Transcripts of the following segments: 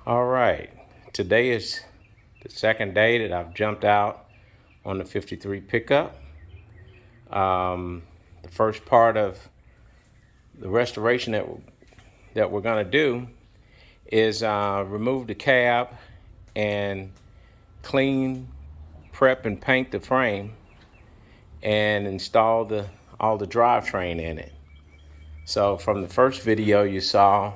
All right, today is the second day that I've jumped out on the 53 pickup. The first part of the restoration that we're going to do is remove the cab and clean, prep, and paint the frame and install all the drivetrain in it. So from the first video you saw,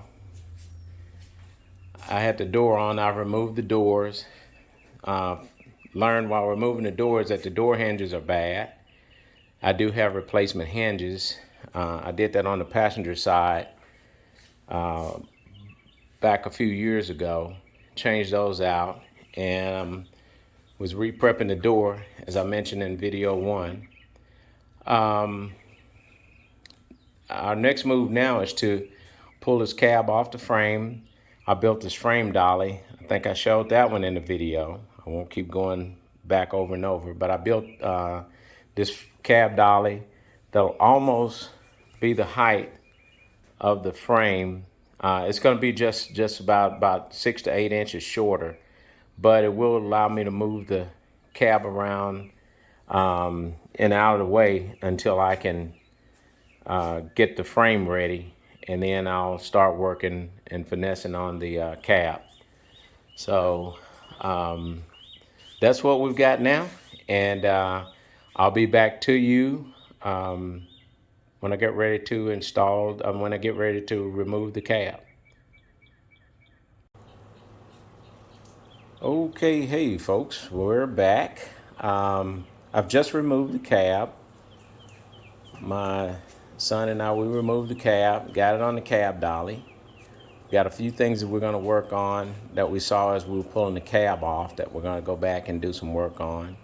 I had the door on. I removed the doors. Learned while removing the doors that the door hinges are bad. I do have replacement hinges. I did that on the passenger side back a few years ago. Changed those out and was re-prepping the door, as I mentioned in video 1. Our next move now is to pull this cab off the frame. I built this frame dolly. I think I showed that one in the video. I won't keep going back over and over, but I built this cab dolly that'll almost be the height of the frame. It's going to be just about 6 to 8 inches shorter, but it will allow me to move the cab around and out of the way until I can get the frame ready, and then I'll start working and finessing on the cab. So that's what we've got now, and I'll be back to you when I get ready to install, when I get ready to remove the cab. Okay, hey folks, we're back. I've just removed the cab. My son and I, we removed the cab, got it on the cab dolly. Got a few things that we're going to work on that we saw as we were pulling the cab off that we're going to go back and do some work on.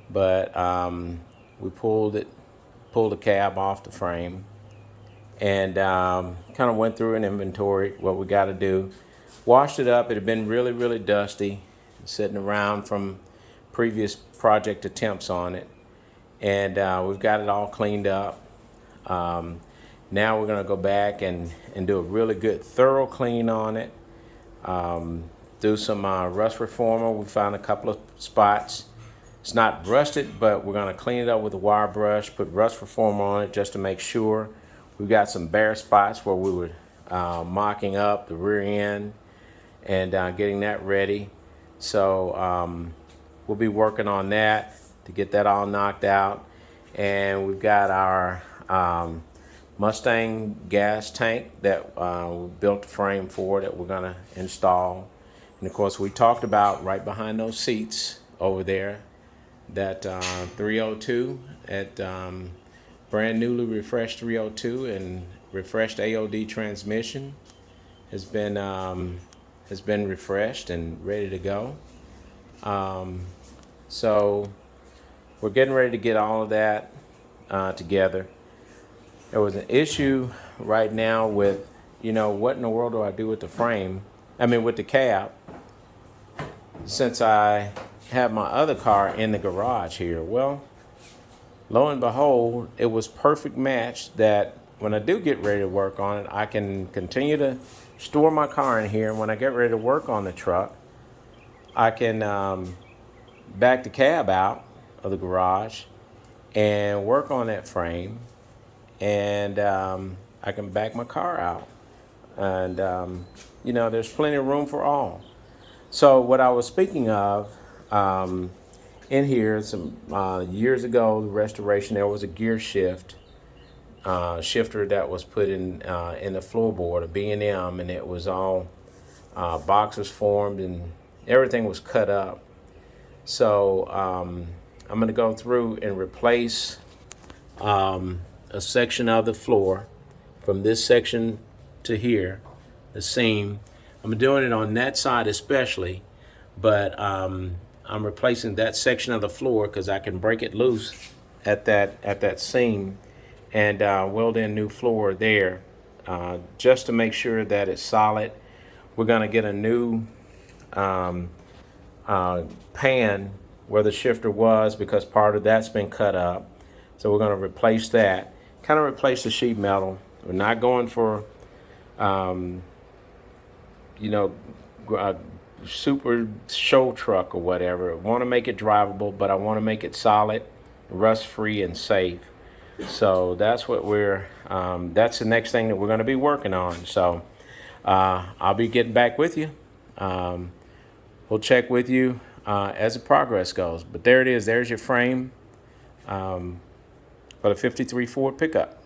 But we pulled the cab off the frame, and kind of went through an inventory, what we got to do. Washed it up. It had been really, really dusty, sitting around from previous project attempts on it. And we've got it all cleaned up. Now we're going to go back and do a really good thorough clean on it. Do some rust reformer. We found a couple of spots. It's not rusted, but we're going to clean it up with a wire brush, put rust reformer on it just to make sure. We've got some bare spots where we were mocking up the rear end and getting that ready. So we'll be working on that to get that all knocked out. And we've got our Mustang gas tank that we built the frame for that we're going to install. And of course, we talked about right behind those seats over there, that 302 at brand newly refreshed 302 and refreshed AOD transmission has been refreshed and ready to go. So we're getting ready to get all of that together. There was an issue right now with, what in the world do I do with the frame? With the cab, since I have my other car in the garage here. Well, lo and behold, it was perfect match that when I do get ready to work on it, I can continue to store my car in here. And when I get ready to work on the truck, I can back the cab out of the garage and work on that frame, and I can back my car out, and there's plenty of room for all. So what I was speaking of in here, some years ago, the restoration, there was a gear shifter that was put in the floorboard, a B&M, and it was all boxes formed and everything was cut up. So I'm going to go through and replace a section of the floor from this section to here, the seam. I'm doing it on that side especially, but I'm replacing that section of the floor because I can break it loose at that seam and weld in new floor there, just to make sure that it's solid. We're going to get a new pan where the shifter was, because part of that's been cut up. So we're going to replace that, kind of replace the sheet metal. We're not going for you know, super show truck or whatever. I want to make it drivable, but I want to make it solid, rust free, and safe. So that's what that's the next thing that we're going to be working on. So I'll be getting back with you. We'll check with you as the progress goes. But there it is. There's your frame for the '53 Ford pickup.